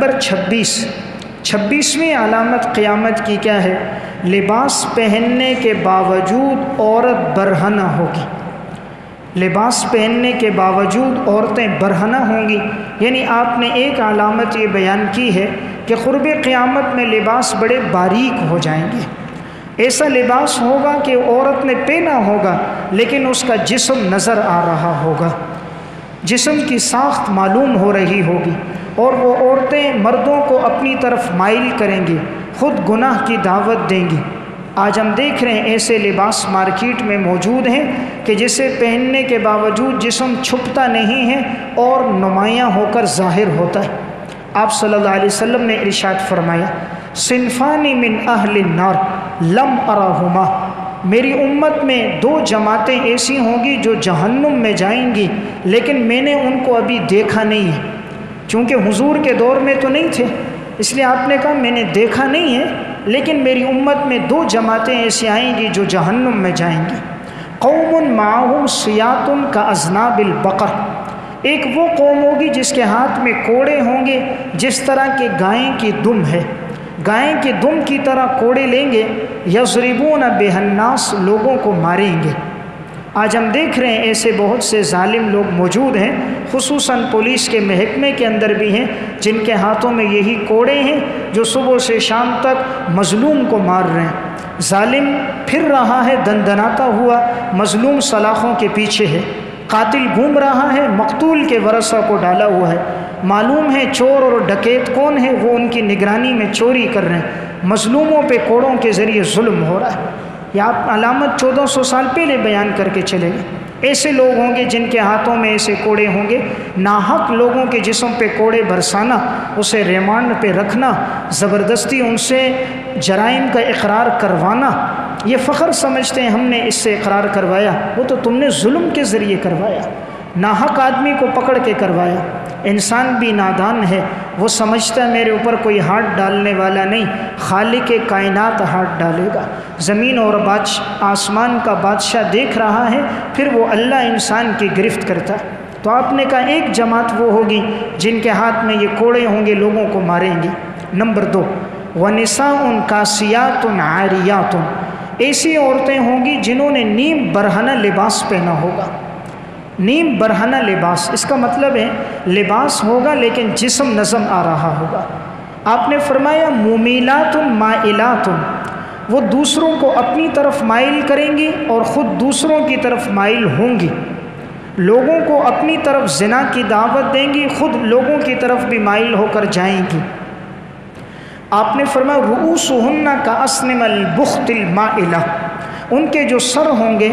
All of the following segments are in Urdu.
نمبر 26ویں علامت قیامت کی کیا ہے؟ لباس پہننے کے باوجود عورت برہنہ ہوگی۔ لباس پہننے کے باوجود عورتیں برہنہ ہوں گی، یعنی آپ نے ایک علامت یہ بیان کی ہے کہ قرب قیامت میں لباس بڑے باریک ہو جائیں گے۔ ایسا لباس ہوگا کہ عورت نے پہنا ہوگا لیکن اس کا جسم نظر آ رہا ہوگا، جسم کی ساخت معلوم ہو رہی ہوگی، اور وہ عورتیں مردوں کو اپنی طرف مائل کریں گی، خود گناہ کی دعوت دیں گی۔ آج ہم دیکھ رہے ہیں ایسے لباس مارکیٹ میں موجود ہیں کہ جسے پہننے کے باوجود جسم چھپتا نہیں ہے اور نمایاں ہو کر ظاہر ہوتا ہے۔ آپ صلی اللہ علیہ وسلم نے ارشاد فرمایا، صنفان من اہل النار لم ارہما، میری امت میں 2 جماعتیں ایسی ہوں گی جو جہنم میں جائیں گی لیکن میں نے ان کو ابھی دیکھا نہیں ہے۔ چونکہ حضور کے دور میں تو نہیں تھے، اس لیے آپ نے کہا میں نے دیکھا نہیں ہے، لیکن میری امت میں 2 جماعتیں ایسی آئیں گی جو جہنم میں جائیں گی۔ قوم معہم سیاط کاذناب البقر، ایک وہ قوم ہوگی جس کے ہاتھ میں کوڑے ہوں گے جس طرح کہ گائیں کی دم ہے، گائیں کی دم کی طرح کوڑے لیں گے، یضربون بہ الناس، لوگوں کو ماریں گے۔ آج ہم دیکھ رہے ہیں ایسے بہت سے ظالم لوگ موجود ہیں، خصوصاً پولیس کے محکمے کے اندر بھی ہیں، جن کے ہاتھوں میں یہی کوڑے ہیں جو صبح سے شام تک مظلوم کو مار رہے ہیں۔ ظالم پھر رہا ہے دندناتا ہوا، مظلوم سلاخوں کے پیچھے ہے، قاتل گھوم رہا ہے، مقتول کے ورثہ کو ڈالا ہوا ہے۔ معلوم ہے چور اور ڈکیت کون ہے، وہ ان کی نگرانی میں چوری کر رہے ہیں، مظلوموں پہ کوڑوں کے ذریعے ظلم ہو رہا ہے۔ یہ آپ علامت 1400 سال پہلے بیان کر کے چلے گئے۔ ایسے لوگ ہوں گے جن کے ہاتھوں میں ایسے کوڑے ہوں گے، ناحق لوگوں کے جسم پہ کوڑے برسانا، اسے ریمانڈ پہ رکھنا، زبردستی ان سے جرائم کا اقرار کروانا، یہ فخر سمجھتے ہیں ہم نے اس سے اقرار کروایا، وہ تو تم نے ظلم کے ذریعے کروایا، ناحق آدمی کو پکڑ کے کروایا۔ انسان بھی نادان ہے، وہ سمجھتا ہے میرے اوپر کوئی ہاتھ ڈالنے والا نہیں، خالق کائنات ہاتھ ڈالے گا۔ زمین اور آسمان کا بادشاہ دیکھ رہا ہے، پھر وہ اللہ انسان کی گرفت کرتا ہے۔ تو آپ نے کہا ایک جماعت وہ ہوگی جن کے ہاتھ میں یہ کوڑے ہوں گے، لوگوں کو ماریں گے۔ نمبر 2، وَنِسَاءٌ کاسیاتٌ عاریاتٌ، ایسی عورتیں ہوں گی جنہوں نے نیم برہنہ لباس پہنا ہوگا۔ نیم برہنہ لباس، اس کا مطلب ہے لباس ہوگا لیکن جسم نظم آ رہا ہوگا۔ آپ نے فرمایا ممیلات مائلات، وہ دوسروں کو اپنی طرف مائل کریں گی اور خود دوسروں کی طرف مائل ہوں گی، لوگوں کو اپنی طرف زنا کی دعوت دیں گی، خود لوگوں کی طرف بھی مائل ہو کر جائیں گی۔ آپ نے فرمایا رؤوسہن کاسنم البخت المائلہ، ان کے جو سر ہوں گے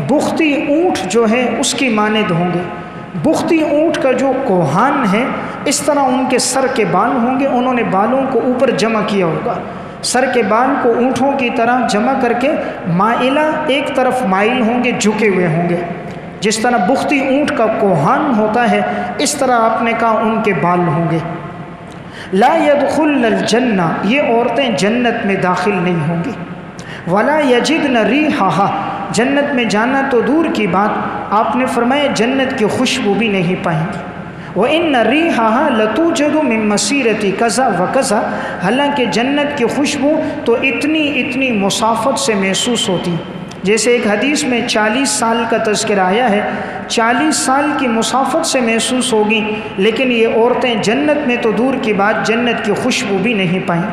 بختی اونٹ جو ہے اس کی مانند ہوں گے۔ بختی اونٹ کا جو کوہان ہے اس طرح ان کے سر کے بال ہوں گے، انہوں نے بالوں کو اوپر جمع کیا ہوگا، سر کے بال کو اونٹوں کی طرح جمع کر کے مائلہ، ایک طرف مائل ہوں گے، جھکے ہوئے ہوں گے، جس طرح بختی اونٹ کا کوہان ہوتا ہے اس طرح آپ نے کہا ان کے بال ہوں گے۔ لا يدخلن الجنہ، یہ عورتیں جنت میں داخل نہیں ہوں گی۔ ولا یجدن ریحہا، جنت میں جانا تو دور کی بات، آپ نے فرمایا جنت کی خوشبو بھی نہیں پائیں گی۔ وَإِنَّ رِيحَهَا لَتُوجَدُ مِن مَّسِيرَةِ كَذَا وَكَذَا، حالانکہ جنت کی خوشبو تو اتنی مسافت سے محسوس ہوتی، جیسے ایک حدیث میں 40 سال کا تذکرہ آیا ہے، 40 سال کی مسافت سے محسوس ہوگی، لیکن یہ عورتیں جنت میں تو دور کی بات جنت کی خوشبو بھی نہیں پائیں۔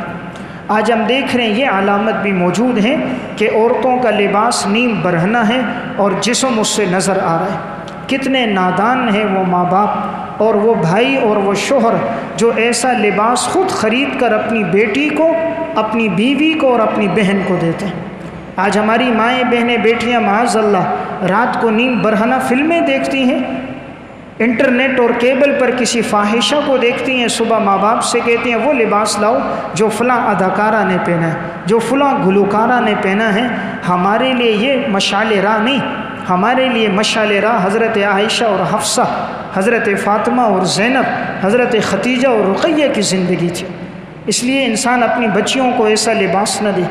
آج ہم دیکھ رہے ہیں یہ علامت بھی موجود ہے کہ عورتوں کا لباس نیم برہنہ ہے اور جسم اس سے نظر آ رہا ہے۔ کتنے نادان ہیں وہ ماں باپ اور وہ بھائی اور وہ شوہر جو ایسا لباس خود خرید کر اپنی بیٹی کو، اپنی بیوی کو اور اپنی بہن کو دیتے ہیں۔ آج ہماری مائیں بہنیں بیٹیاں معاذ اللہ رات کو نیم برہنہ فلمیں دیکھتی ہیں، انٹرنیٹ اور کیبل پر کسی فاحشہ کو دیکھتی ہیں، صبح ماں باپ سے کہتی ہیں وہ لباس لاؤ جو فلاں اداکارہ نے پہنا ہے، جو فلاں گلوکارہ نے پہنا ہے۔ ہمارے لیے یہ مشعل راہ نہیں، ہمارے لیے مشعل راہ حضرت عائشہ اور حفصہ، حضرت فاطمہ اور زینب، حضرت ختیجہ اور رقیہ کی زندگی تھی۔ اس لیے انسان اپنی بچیوں کو ایسا لباس نہ دے۔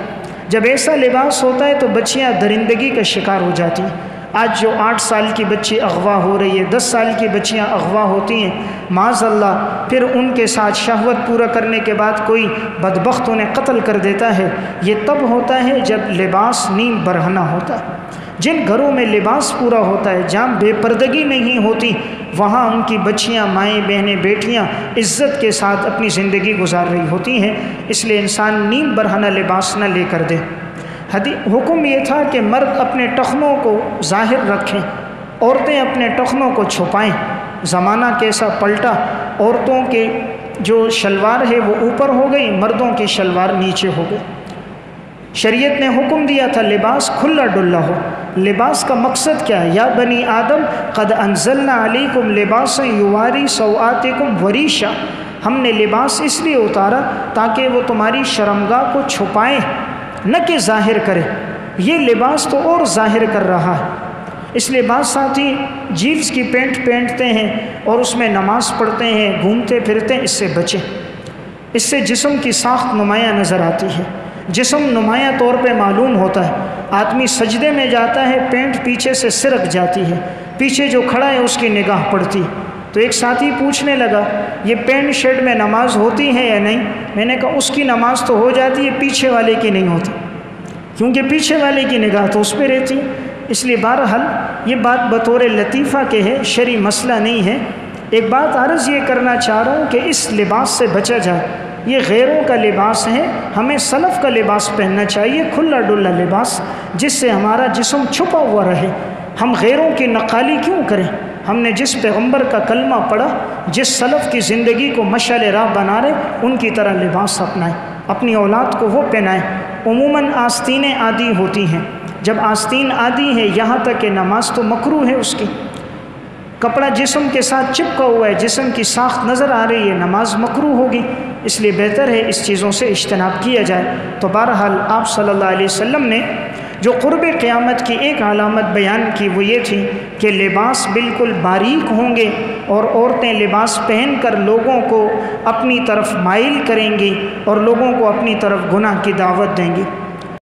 جب ایسا لباس ہوتا ہے تو بچیاں درندگی کا شکار ہو جاتی ہیں۔ آج جو 8 سال کی بچی اغوا ہو رہی ہے، 10 سال کی بچیاں اغوا ہوتی ہیں معاذ اللہ، پھر ان کے ساتھ شہوت پورا کرنے کے بعد کوئی بدبخت انہیں قتل کر دیتا ہے، یہ تب ہوتا ہے جب لباس نیم برہنہ ہوتا ہے۔ جن گھروں میں لباس پورا ہوتا ہے، جہاں بے پردگی نہیں ہوتی، وہاں ان کی بچیاں، مائیں، بہنیں، بیٹیاں عزت کے ساتھ اپنی زندگی گزار رہی ہوتی ہیں۔ اس لیے انسان نیم برہنہ لباس نہ لے کر دے۔ حکم یہ تھا کہ مرد اپنے ٹخنوں کو ظاہر رکھیں، عورتیں اپنے ٹخنوں کو چھپائیں۔ زمانہ کیسا پلٹا، عورتوں کے جو شلوار ہے وہ اوپر ہو گئی، مردوں کی شلوار نیچے ہو گئی۔ شریعت نے حکم دیا تھا لباس کھلا ڈلا ہو۔ لباس کا مقصد کیا ہے؟ یا بنی آدم قد انزلنا علیکم لباسا یواری سوآتکم وریشا، ہم نے لباس اس لیے اتارا تاکہ وہ تمہاری شرمگاہ کو چھپائے، نہ کہ ظاہر کرے۔ یہ لباس تو اور ظاہر کر رہا ہے۔ اس لیے بعض ساتھی جینس کی پینٹ پہنتے ہیں اور اس میں نماز پڑھتے ہیں، گھومتے پھرتے ہیں، اس سے بچیں۔ اس سے جسم کی ساخت نمایاں نظر آتی ہے، جسم نمایاں طور پہ معلوم ہوتا ہے۔ آدمی سجدے میں جاتا ہے، پینٹ پیچھے سے سرک جاتی ہے، پیچھے جو کھڑا ہے اس کی نگاہ پڑتی۔ تو ایک ساتھی پوچھنے لگا یہ پینٹ شرٹ میں نماز ہوتی ہے یا نہیں؟ میں نے کہا اس کی نماز تو ہو جاتی ہے، پیچھے والے کی نہیں ہوتی، کیونکہ پیچھے والے کی نگاہ تو اس پہ رہتی ہے۔ اس لیے بہرحال یہ بات بطور لطیفہ کے ہے، شرعی مسئلہ نہیں ہے۔ ایک بات عرض یہ کرنا چاہ رہا ہوں کہ اس لباس سے بچا جائے، یہ غیروں کا لباس ہے، ہمیں سلف کا لباس پہننا چاہیے، کھلا ڈلا لباس جس سے ہمارا جسم چھپا ہوا رہے۔ ہم غیروں کی نقالی کیوں کریں؟ ہم نے جس پیغمبر کا کلمہ پڑھا، جس سلف کی زندگی کو مشعل راہ بنا رہے، ان کی طرح لباس اپنائیں، اپنی اولاد کو وہ پہنائیں۔ عموماً آستینیں عادی ہوتی ہیں، جب آستین عادی ہے یہاں تک کہ نماز تو مکروہ ہے اس کی، کپڑا جسم کے ساتھ چپکا ہوا ہے، جسم کی ساخت نظر آ رہی ہے، نماز مکروہ ہوگی۔ اس لیے بہتر ہے اس چیزوں سے اجتناب کیا جائے۔ تو بہرحال آپ صلی اللہ علیہ وسلم نے جو قرب قیامت کی ایک علامت بیان کی وہ یہ تھی کہ لباس بالکل باریک ہوں گے اور عورتیں لباس پہن کر لوگوں کو اپنی طرف مائل کریں گی اور لوگوں کو اپنی طرف گناہ کی دعوت دیں گی۔